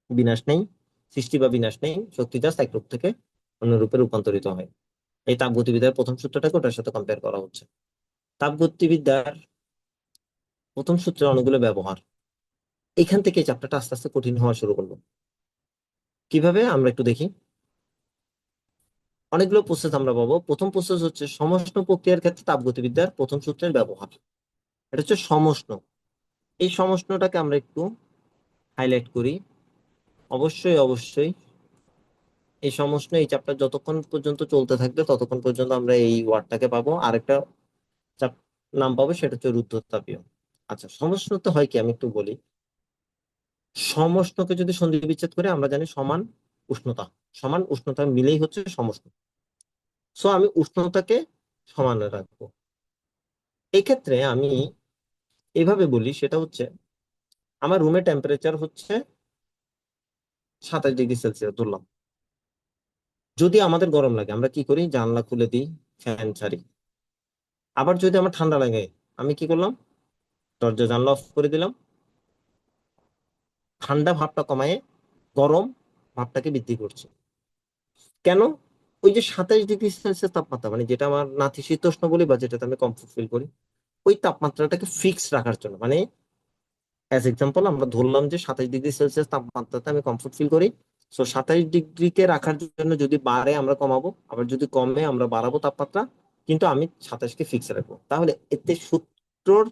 বিনাশ নেই, সৃষ্টি বা বিনাশ নেই, শক্তি জাস্ট এক রূপ থেকে অন্য রূপে রূপান্তরিত হয়। এই তাপগতিবিদ্যার প্রথম সূত্রটাকে ওটার সাথে কম্পেয়ার করা হচ্ছে। তাপগতিবিদ্যার প্রথম সূত্রের অনেকগুলো ব্যবহার, এখান থেকে এই চ্যাপ্টারটা আস্তে আস্তে কঠিন হওয়া শুরু করলো। কিভাবে আমরা একটু দেখি। অনেকগুলো প্রসেস আমরা পাবো। প্রথম প্রসেস হচ্ছে সমষ্ণ প্রক্রিয়ার ক্ষেত্রে তাপগতিবিদ্যার প্রথম সূত্রের ব্যবহার। এটা হচ্ছে সমষ্ণ। এই সমষ্ণটাকে আমরা একটু হাইলাইট করি। অবশ্যই অবশ্যই এই সমষ্ণ, এই চ্যাপ্টার যতক্ষণ পর্যন্ত চলতে থাকবে ততক্ষণ পর্যন্ত আমরা এই ওয়ার্ডটাকে পাবো। আরেকটা নাম পাবো, সেটা হচ্ছে রুদ্ধতাপীয়। আচ্ছা, সমষ্ণতে হয় কি আমি একটু বলি। সমষ্ণকে যদি সন্ধি বিচ্ছেদ করে আমরা জানি সমান উষ্ণতা, সমান উষ্ণতা মিলেই হচ্ছে সমষ্ণ। সো আমি উষ্ণতাকে সমান রাখবো। এই ক্ষেত্রে আমি এভাবে বলি, সেটা হচ্ছে আমার রুমের টেম্পারেচার হচ্ছে 27 ডিগ্রি সেলসিয়াস ধরলাম। যদি আমাদের গরম লাগে আমরা কি করি? জানলা খুলে দিই, ফ্যান ছাড়ি। আবার যদি আমার ঠান্ডা লাগে আমি কি করলাম? দরজা জানলা অফ করে দিলাম, ঠান্ডা ভাবটা কমায় গরম ভাবটাকে বৃদ্ধি করছি। কেন? ওই যে 27 ডিগ্রি সেলসিয়াস তাপমাত্রা, মানে যেটা আমার নাতিশীতোষ্ণ বলি বা যেটাতে আমি কমফোর্ট ফিল করি, ওই তাপমাত্রাটাকে ফিক্স রাখার জন্য, মানে অ্যাজ এক্সাম্পল আমরা ধরলাম যে 27 ডিগ্রি সেলসিয়াস তাপমাত্রাতে আমি কমফোর্ট ফিল করি। সো 27 ডিগ্রিকে রাখার জন্য যদি বাড়ে আমরা কমাবো, আবার যদি কমে আমরা বাড়াবো তাপমাত্রা, কিন্তু আমি 27কে ফিক্স রাখবো। তাহলে এতে সূত্রর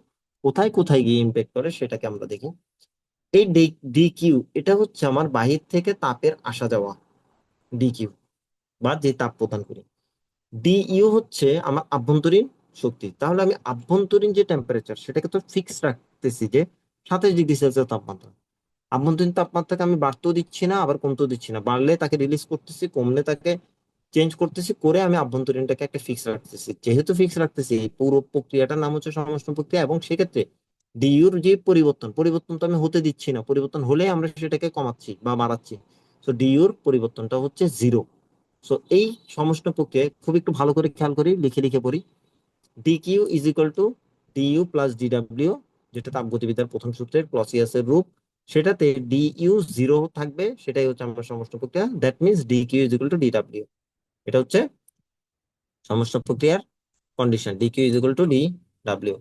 কোথায় কোথায় গিয়ে ইম্প্যাক্ট করে সেটাকে আমরা দেখি। এই ডি কিউ, এটা হচ্ছে আমার বাহির থেকে তাপের আসা যাওয়া, ডি কিউ, বা যে তাপ প্রদান করি। ডি ইউ হচ্ছে আমার আভ্যন্তরীণ শক্তি। তাহলে আমি আভ্যন্তরীণ যে টেম্পারেচার সেটাকে তো ফিক্স রাখতেছি যে 27 ডিগ্রি সেলসিয়াস তাপমাত্রা। আভ্যন্তরীণ তাপমাত্রাকে আমি বাড়তেও দিচ্ছি না, আবার কমতেও দিচ্ছি না। বাড়লে তাকে রিলিজ করতেছি, কমলে তাকে চেঞ্জ করতেছি, করে আমি আভ্যন্তরীণটাকে একটা ফিক্স রাখতেছি। যেহেতু ফিক্স রাখতেছি, এই পুরো প্রক্রিয়াটার নাম হচ্ছে সমষ্ণ প্রক্রিয়া। এবং সেক্ষেত্রে ডিইউর যে পরিবর্তন, পরিবর্তন তো আমি হতে দিচ্ছি না, পরিবর্তন হলে আমরা সেটাকে কমাচ্ছি বা বাড়াচ্ছি। তো ডিইউর পরিবর্তনটা হচ্ছে জিরো। সো এই সমষ্ণ প্রক্রিয়ায় খুব একটু ভালো করে খেয়াল করি, লিখে লিখে পড়ি। D Q is equal to DU plus ডিডাব্লিউ, যেটা তাপগতিবিদ্যার প্রথম সূত্রের ক্লসিয়াসের রূপ। সেটাতে ডিইউ জিরো থাকবে, সেটাই হচ্ছে আমার সমষ্ণ প্রক্রিয়া। That means D Q is equal to D W. এটা হচ্ছে সমষ্ণ প্রক্রিয়ার condition, D Q is equal to D W.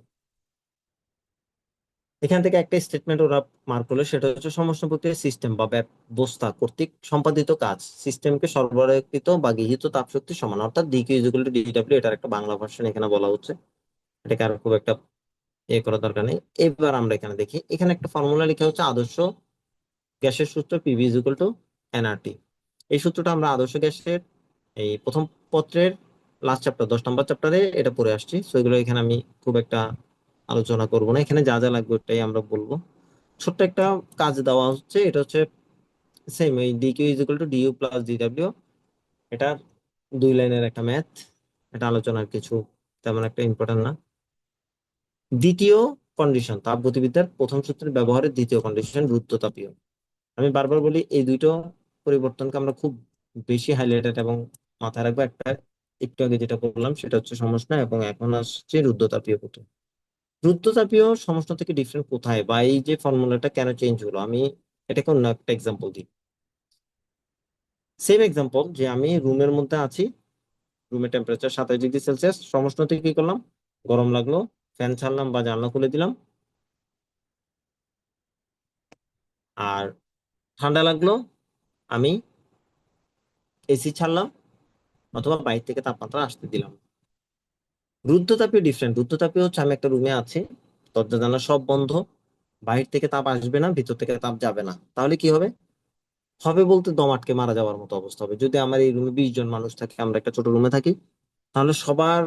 এখান থেকে একটা স্টেটমেন্ট ওরা মার্ক করলো, সেটা হচ্ছে সমষ্ণ প্রক্রিয়ার সিস্টেম বা ব্যবস্থা কর্তৃক সম্পাদিত কাজ সিস্টেমকে সরবরাহকৃত বা গৃহীত তাপশক্তি সমান, অর্থাৎ D Q is equal to D W. এটার একটা বাংলা ভার্সন এখানে বলা হচ্ছে, এটাকে আর খুব একটা করার দরকার নেই। এবার আমরা এখানে দেখি, এখানে একটা ফর্মুলা লেখা হচ্ছে আদর্শ গ্যাসের সূত্র, PV is equal to nRT. এই সূত্রটা আমরা আদর্শ গ্যাসের এই প্রথম পত্রের লাস্ট চ্যাপ্টার 10 নম্বর চ্যাপ্টারে এটা পড়ে আসছি। সো এগুলো এখানে আমি খুব একটা আলোচনা করব না। এখানে যা যা লাগবে ওটাই আমরা বলবো। ছোট্ট একটা কাজ দেওয়া হচ্ছে, এটা হচ্ছে সেম এই D Q is equal to DU plus D W. এটা 2 লাইনের একটা ম্যাথ, এটা আলোচনার কিছু তেমন একটা ইম্পর্টেন্ট না। দ্বিতীয় কন্ডিশন, তাপগতিবিদ্যার প্রথম সূত্রের ব্যবহারের দ্বিতীয় কন্ডিশন রুদ্ধতাপীয়। আমি বারবার বলি এই দুইটো পরিবর্তনকে আমরা খুব বেশি হাইলাইটেড এবং মাথায় রাখবো। একটা একটু আগে যেটা বললাম সেটা হচ্ছে সমষ্ণ, এবং এখন আসছে রুদ্ধতাপীয় প্রক্রিয়া। রুদ্ধতাপীয় সমষ্ণ থেকে ডিফারেন্ট কোথায়, বা এই যে ফর্মুলাটা কেন চেঞ্জ হলো, আমি এটাকে অন্য একটা এক্সাম্পল দিই। সেম এক্সাম্পল, যে আমি রুমের মধ্যে আছি, রুমের টেম্পারেচার 27 ডিগ্রি সেলসিয়াস, সমষ্ণ থেকে কি করলাম? গরম লাগলো, ফ্যান ছাড়লাম বা জানলা খুলে দিলাম। আর ঠান্ডা লাগলো, আমি এসি ছাড়লাম অথবা বাইরে থেকে তাপমাত্রা আসতে দিলাম। রুদ্ধতাপীয় ডিফারেন্ট। রুদ্ধতাপীয় হচ্ছে আমি একটা রুমে আছি, দরজা জানলা সব বন্ধ, বাহির থেকে তাপ আসবে না, ভিতর থেকে তাপ যাবে না। তাহলে কি হবে? হবে বলতে দম আটকে মারা যাওয়ার মতো অবস্থা হবে। যদি আমার এই রুমে 20 জন মানুষ থাকে, আমরা একটা ছোট রুমে থাকি, তাহলে সবার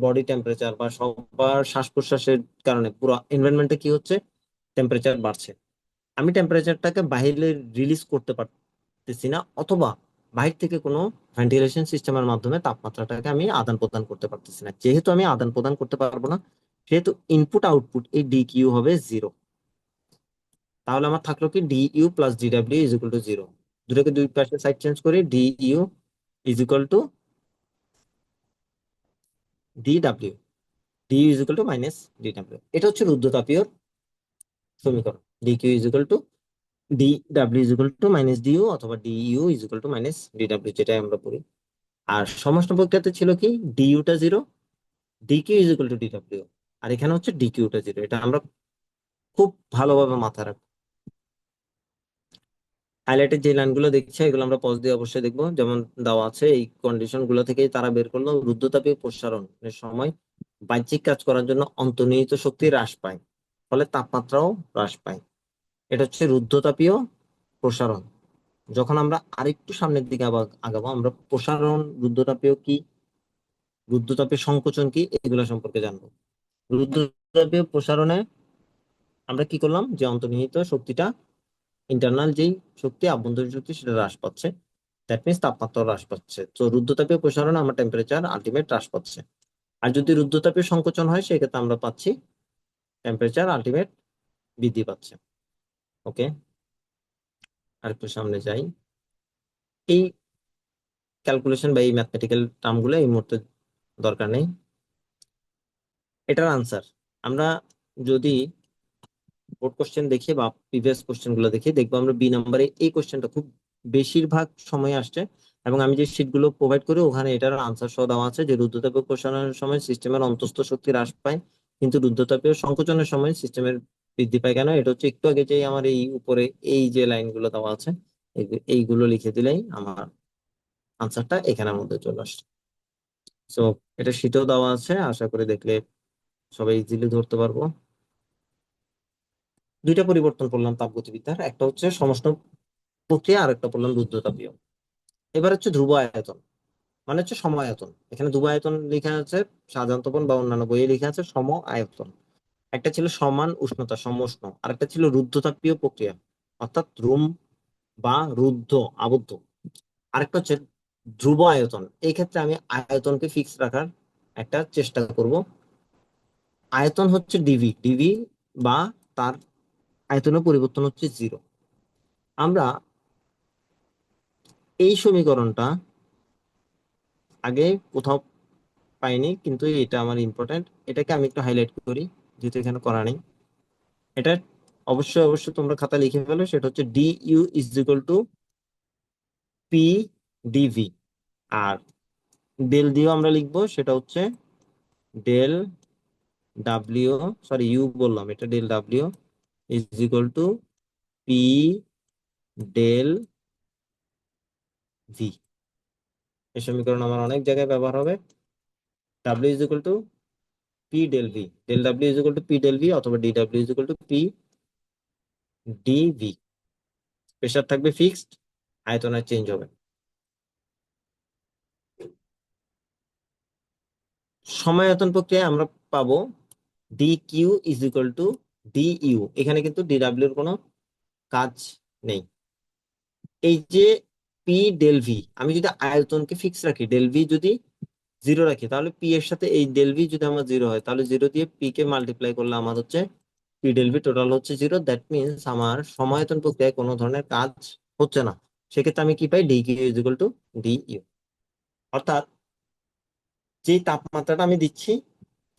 বডি টেম্পারেচার বা সবার শ্বাস প্রশ্বাসের কারণে পুরো এনভায়রনমেন্টে কি হচ্ছে? টেম্পারেচার বাড়ছে। আমি টেম্পারেচারটাকে বাইরে রিলিজ করতে পারতেছি না, অথবা বাইরে থেকে কোনো ভেন্টিলেশন সিস্টেমের মাধ্যমে তাপমাত্রাটাকে আমি আদান প্রদান করতে পারতেছি না। যেহেতু আমি আদান প্রদান করতে পারবো না, সেহেতু ইনপুট আউটপুট এই ডি কিউ হবে জিরো। তাহলে আমার থাকলো কি? D u plus d W is equal to zero. দুটোকে দুই পাশে সাইড চেঞ্জ করি, d you is equal to D ডাব্লিউ, d is equal to minus d ডাব্লিউ। এটা হচ্ছে রুদ্ধতাপীয় সমীকরণ। D Q is equal to D W is equal to minus d u অথবা d you is equal to minus d ডাব্লিউ, যেটাই আমরা পড়ি। আর সমষ্ণ প্রক্রিয়াতে ছিল কি, ডি ইউটা zero, d Q is equal to D ডাব্লিউ, আর এখানে হচ্ছে ডি কিউটা জিরো। এটা আমরা খুব ভালোভাবে মাথায় রাখবো। হাইলাইটের যে লাইনগুলো দেখছি এগুলো আমরা পজ দিয়ে অবশ্যই দেখবো। যেমন দেওয়া আছে এই কন্ডিশন গুলো থেকেই তারা বের করলো রুদ্ধতাপীয় প্রসারণের সময় বাহ্যিক কাজ করার জন্য অন্তর্নিহিত শক্তি হ্রাস পায়, ফলে তাপমাত্রাও হ্রাস পায়। এটা হচ্ছে রুদ্ধতাপীয় প্রসারণ। যখন আমরা আরেকটু সামনের দিকে আবার আগাবো, আমরা প্রসারণ, রুদ্ধতাপীয় কি, রুদ্ধতাপীয় সংকোচন কি, এগুলো সম্পর্কে জানবো। রুদ্ধতাপীয় প্রসারণে আমরা কি করলাম, যে অন্তর্নিহিত শক্তিটা, ইন্টারনাল যেই শক্তি, আভ্যন্তরীণ শক্তি, সেটা হ্রাস পাচ্ছে। দ্যাট মিনস তাপমাত্রা হ্রাস পাচ্ছে। তো রুদ্ধতাপীয় প্রসারণে আমার টেম্পারেচার আলটিমেট হ্রাস পাচ্ছে। আর যদি রুদ্ধতাপীয় সংকোচন হয় সেক্ষেত্রে আমরা পাচ্ছি টেম্পারেচার আলটিমেট বৃদ্ধি পাচ্ছে। ওকে, আর একটু সামনে যাই। এই ক্যালকুলেশন বা এই ম্যাথমেটিক্যাল টার্মগুলো এই মুহূর্তে দরকার নেই। এটার আনসার আমরা যদি বোর্ড কোশ্চেন দেখি বা প্রিভিয়াস কোশ্চেন গুলো দেখি, দেখবো আমরা বি নাম্বারে এই কোশ্চেনটা খুব বেশিরভাগ সময় আসছে। এবং আমি যে শীট গুলো প্রোভাইড করি ওখানে এটার আনসার সহ দেওয়া আছে যে রুদ্ধতাপীয় প্রসারণের সময় সিস্টেমের অন্তঃস্থ শক্তি হ্রাস পায়, কিন্তু রুদ্ধতাপীয় সংকোচনের সময় সিস্টেমের বৃদ্ধি পায় কেন। এটা হচ্ছে একটু আগে যে আমার এই উপরে এই যে লাইনগুলো দেওয়া আছে, এইগুলো লিখে দিলেই আমার আনসারটা এখানের মধ্যে চলে আসছে। সো এটা শীটেও দেওয়া আছে, আশা করি দেখলে সবাই ইজিলি ধরতে পারবো। দুইটা পরিবর্তন করলাম তাপগতিবিদ্যার, একটা হচ্ছে সমষ্ণ প্রক্রিয়া আর একটা বললাম রুদ্ধতাপীয়। এবার হচ্ছে ধ্রুব আয়তন, মানে হচ্ছে সম আয়তন। এখানে ধ্রুব আয়তন লেখা আছে সাধারণত বা অন্যান্য বইয়ে লেখা আছে সম আয়তন। একটা ছিল সমান উষ্ণতা, সমউষ্ণ, আর একটা ছিল রুদ্ধতাপীয় প্রক্রিয়া, অর্থাৎ রুম বা রুদ্ধ, আবদ্ধ। আরেকটা হচ্ছে ধ্রুব আয়তন। এই ক্ষেত্রে আমি আয়তনকে ফিক্স রাখার একটা চেষ্টা করব। আয়তন হচ্ছে ডিভি, ডিভি বা তার আয়তনের পরিবর্তন হচ্ছে জিরো। আমরা এই সমীকরণটা আগে কোথাও পাইনি, কিন্তু এটা আমার ইম্পর্টেন্ট। এটাকে আমি একটু হাইলাইট করি যেহেতু এখানে করা নেই। এটা অবশ্যই অবশ্যই তোমরা খাতা লিখে ফেলো। সেটা হচ্ছে D you is equal to P D V. আর ডেল দিও আমরা লিখবো, সেটা হচ্ছে ডেল ডাব্লিউ, সরি ইউ বললাম, এটা ডেল ডাব্লিউ is equal to p del v. এই সমীকরণ আমার অনেক জায়গায় ব্যবহার হবে। ডাব্লিউ is equal to p del v, del ডাব্লিউ is equal to p del v অথবা d W is equal to P d v. Pressure থাকবে ফিক্সড, আয়তন আর চেঞ্জ হবে। সমায়তন প্রক্রিয়ায় আমরা পাবো d Q is equal to d u. এখানে কিন্তু ডি ডাব্লিউ এর কোনো কাজ নেই। এই যে পি ডেল ভি, আমি যদি আয়তনকে ফিক্স রাখি, ডেল ভি যদি জিরো রাখি, তাহলে পি এর সাথে এই ডেল ভি যদি আমার জিরো হয়, তাহলে জিরো দিয়ে পি কে মাল্টিপ্লাই করলে আমার হচ্ছে পি ডেল ভি টোটাল হচ্ছে জিরো। দ্যাট মিনস আমার সমায়তন প্রক্রিয়ায় কোনো ধরনের কাজ হচ্ছে না। সেক্ষেত্রে আমি কি পাই, d Q is equal to d u. অর্থাৎ যে তাপমাত্রাটা আমি দিচ্ছি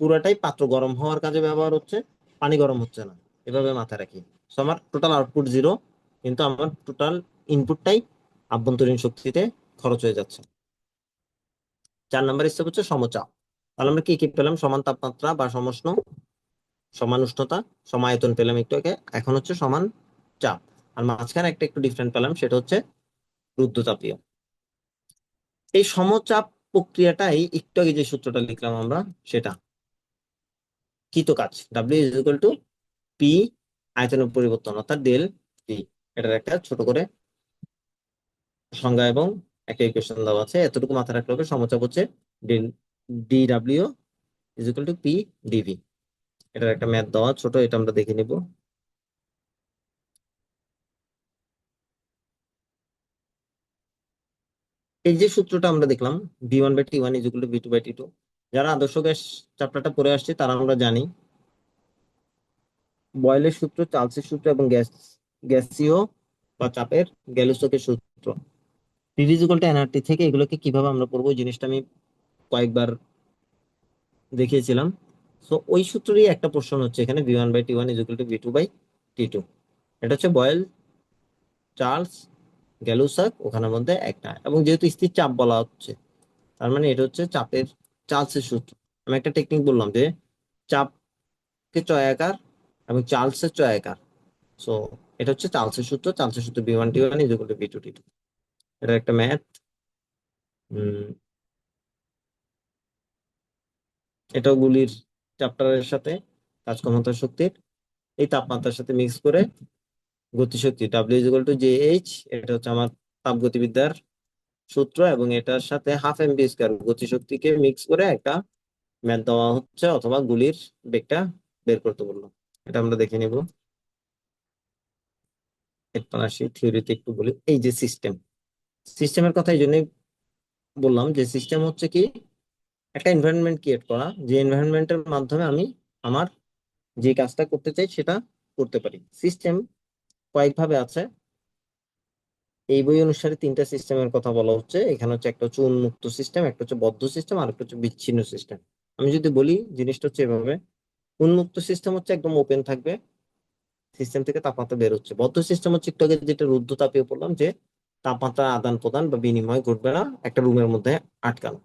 পুরাটাই পাত্র গরম হওয়ার কাজে ব্যবহার হচ্ছে, পানি গরম হচ্ছে না। এভাবে মাথায় রাখি। তো আমার টোটাল আউটপুট জিরো, কিন্তু আমার টোটাল ইনপুটটাই আভ্যন্তরীণ শক্তিতে খরচ হয়ে যাচ্ছে। 4 নম্বর স্টেপ হচ্ছে সমচাপ। তাহলে আমরা কি কি পেলাম, সমান তাপমাত্রা বা সমষ্ণ, সমান উষ্ণতা, সমায়তন পেলাম একটু আগে, এখন হচ্ছে সমান চাপ। আর মাঝখানে একটা একটু ডিফারেন্ট পেলাম, সেটা হচ্ছে রুদ্ধতাপীয়। এই সমচাপ প্রক্রিয়াটাই একটু আগে যে সূত্রটা লিখলাম আমরা, সেটা কৃত কাজ W is equal to P আয়তনের পরিবর্তন অর্থাৎ ডেল পি। এটার একটা ছোট করে সংজ্ঞা এবং একটা ইকুয়েশন দেওয়া আছে, এতটুকু মাথায় রাখলে হবে। সমচাপ হচ্ছে del D W is equal to P D V. এটার একটা ম্যাথ দেওয়া ছোট, এটা আমরা দেখে নিব। এই যে সূত্রটা আমরা দেখলাম, V one by T one is equal to V two by T two. যারা আদর্শ গ্যাস চ্যাপ্টারটা পড়ে আসছে তারা আমরা জানি বয়েলের সূত্র, চার্লসের সূত্র এবং গ্যাসীয় বা চাপের গ্যালোসকের সূত্র। পিভি ইকুয়াল টু এনআরটি থেকে এগুলোকে কিভাবে আমরা পড়বো ওই জিনিসটা আমি কয়েকবার দেখিয়েছিলাম। সো ওই সূত্রেরই একটা প্রশ্ন হচ্ছে এখানে v1/t1 is equal two v2/t2। এটা হচ্ছে বয়েল, চার্লস, গ্যালুসাক ওখানের মধ্যে একটা, এবং যেহেতু স্থির চাপ বলা হচ্ছে তার মানে এটা হচ্ছে চাপের চার্লসের সূত্র। আমি একটা টেকনিক বললাম যে চাপকে চয়াকার এবং চার্লসের চয়াকার। সো এটা হচ্ছে চার্লসের সূত্র, চার্লসের সূত্র v1/t1 is equal two v2/t2। এটা একটা ম্যাথ। এটাও গুলির চ্যাপ্টারের সাথে কাজ ক্ষমতা শক্তির এই তাপমাত্রার সাথে মিক্স করে গতিশক্তি ডাব্লিউ is equal to j h, এটা হচ্ছে আমার তাপগতিবিদ্যার সূত্র, এবং এটার সাথে হাফ এম ভি স্কয়ার গতিশক্তিকে মিক্স করে একটা ম্যাথ দেওয়া হচ্ছে, অথবা গুলির বেগটা বের করতে বললো। এটা আমরা দেখে নিব। এরপর আসি থিওরিতে একটু বলি। এই যে সিস্টেম, সিস্টেমের কথা এই জন্যই বললাম যে সিস্টেম হচ্ছে কি একটা এনভায়রনমেন্ট ক্রিয়েট করা, যে এনভায়রনমেন্টের মাধ্যমে আমি আমার যে কাজটা করতে চাই সেটা করতে পারি। সিস্টেম কয়েকভাবে আছে, এই বই অনুসারে তিনটা সিস্টেমের কথা বলা হচ্ছে এখানে। হচ্ছে একটা হচ্ছে উন্মুক্ত সিস্টেম, একটা হচ্ছে বদ্ধ সিস্টেম, আর একটা হচ্ছে বিচ্ছিন্ন সিস্টেম। আমি যদি বলি জিনিসটা হচ্ছে এভাবে, উন্মুক্ত সিস্টেম হচ্ছে একদম ওপেন থাকবে, সিস্টেম থেকে তাপমাত্রা বের হচ্ছে। বদ্ধ সিস্টেম হচ্ছে একটু আগে যেটা রুদ্ধতাপীয় বললাম, যে তাপমাত্রা আদান প্রদান বা বিনিময় ঘটবে না, একটা রুমের মধ্যে আটকানো।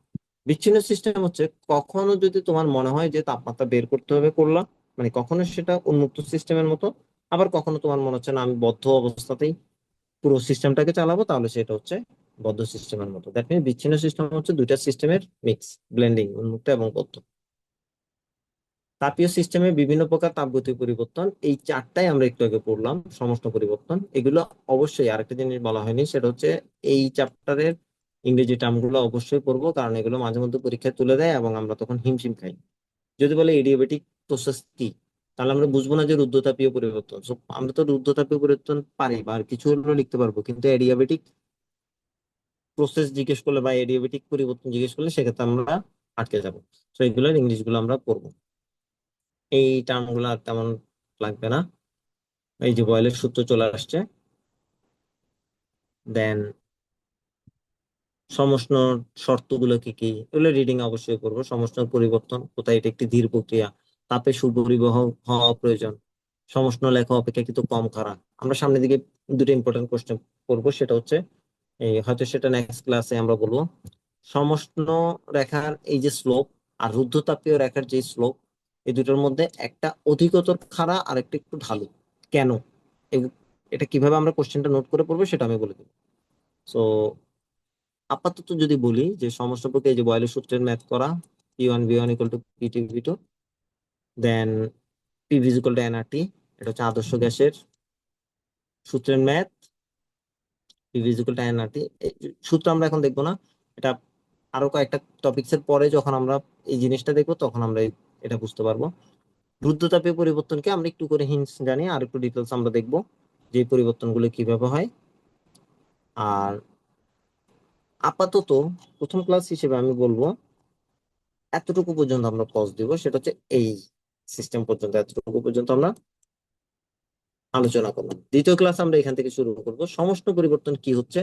বিচ্ছিন্ন সিস্টেম হচ্ছে কখনো যদি তোমার মনে হয় যে তাপমাত্রা বের করতে হবে, করলাম, মানে কখনো সেটা উন্মুক্ত সিস্টেমের মতো, আবার কখনো তোমার মনে হচ্ছে না আমি বদ্ধ অবস্থাতেই পুরো সিস্টেমটাকে চালাবো, তাহলে সেটা হচ্ছে বদ্ধ সিস্টেমের মতো। দ্যাট মিনস বিচ্ছিন্ন সিস্টেম হচ্ছে দুইটা সিস্টেমের মিক্স, ব্লেন্ডিং, উন্মুক্ত এবং বদ্ধ। তাপীয় সিস্টেমে বিভিন্ন প্রকার তাপগতীয় পরিবর্তন, এই চারটাই আমরা একটু আগে পড়লাম। সমস্ত পরিবর্তন এগুলো অবশ্যই, আরেকটা জিনিস বলা হয়নি সেটা হচ্ছে এই চ্যাপ্টারের ইংরেজি টার্মগুলো অবশ্যই পড়বো, কারণ এগুলো মাঝে মধ্যে পরীক্ষায় তুলে দেয় এবং আমরা তখন হিমশিম খাই। যদি বলে এডিয়াবেটিক প্রসেস কি, তাহলে আমরা বুঝবো না যে রুদ্ধতাপীয় পরিবর্তন। So, আমরা তো রুদ্ধতাপীয় পরিবর্তন পারি বা আর কিছু হলেও লিখতে পারবো, কিন্তু এডিয়াবেটিক প্রসেস জিজ্ঞেস করলে বা এডিয়াবেটিক পরিবর্তন জিজ্ঞেস করলে সেক্ষেত্রে আমরা আটকে যাবো। তো এগুলোর ইংলিশ গুলো আমরা পড়বো, এই টার্ম গুলো আর তেমন লাগবে না। এই যে বয়েলের সূত্র চলে আসছে। দেন সমষ্ণ শর্তগুলো কি কি, এগুলো রিডিং অবশ্যই করবো। সমষ্ণ পরিবর্তন কোথায়, এটা একটি ধীর প্রক্রিয়া, তাপে সুপরিবহ হওয়া প্রয়োজন, সমষ্ণ লেখা অপেক্ষাকৃত কম খাড়া। আমরা সামনের দিকে দুটো ইম্পর্টেন্ট কোশ্চেন করবো, সেটা হচ্ছে এই হয়তো সেটা নেক্সট ক্লাসে আমরা বলবো। সমষ্ণ রেখার এই যে স্লোপ আর রুদ্ধতাপীয় রেখার যে স্লোপ, এই দুটোর মধ্যে একটা অধিকতর খাড়া আর একটা একটু ঢালু, কেন? এ- এটা কিভাবে আমরা কোশ্চেনটা নোট করে পড়বো সেটা আমি বলে দেবো। সো আপাতত যদি বলি যে সমস্যা পক্ষে এই যে বয়েলের সূত্রের ম্যাথ করা, P1 V1 equal to P2 V2, then P V equal to N R T, এটা হচ্ছে আদর্শ গ্যাসের সূত্রের math. P V equal to N R T সূত্র আমরা এখন দেখবো না, এটা আরো কয়েকটা টপিকস এর পরে যখন আমরা এই জিনিসটা দেখবো তখন আমরা এটা বুঝতে পারবো। রুদ্ধতাপীয় পরিবর্তনকে আমরা একটু করে হিন্টস জানি, আর একটু ডিটেলস আমরা দেখবো যে এই পরিবর্তনগুলো কিভাবে হয়। আর আপাতত প্রথম ক্লাস হিসেবে আমি বলবো এতটুকু পর্যন্ত আমরা পজ দিব, সেটা হচ্ছে এই সিস্টেম পর্যন্ত, এতটুকু পর্যন্ত আমরা আলোচনা করলাম। দ্বিতীয় ক্লাস আমরা এখান থেকে শুরু করব, সমষ্ণ পরিবর্তন কি হচ্ছে,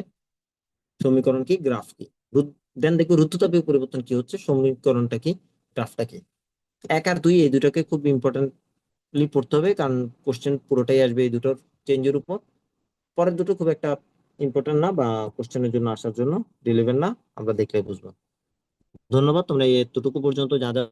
সমীকরণ কি, গ্রাফ কি। দেন দেখবো রুদ্ধতাপীয় পরিবর্তন কি হচ্ছে, সমীকরণটা কি, গ্রাফটা কি। 1 আর 2 এই দুটাকে খুব ইম্পর্টেন্টলি পড়তে হবে, কারণ কোশ্চেন পুরোটাই আসবে এই দুটোর চেঞ্জের উপর। পরের দুটো খুব একটা ইম্পর্টেন্ট না বা কোশ্চেনের জন্য আসার জন্য রিলেভেন্ট না, আমরা দেখলে বুঝবো। ধন্যবাদ। তোমরা এতটুকু পর্যন্ত যা যা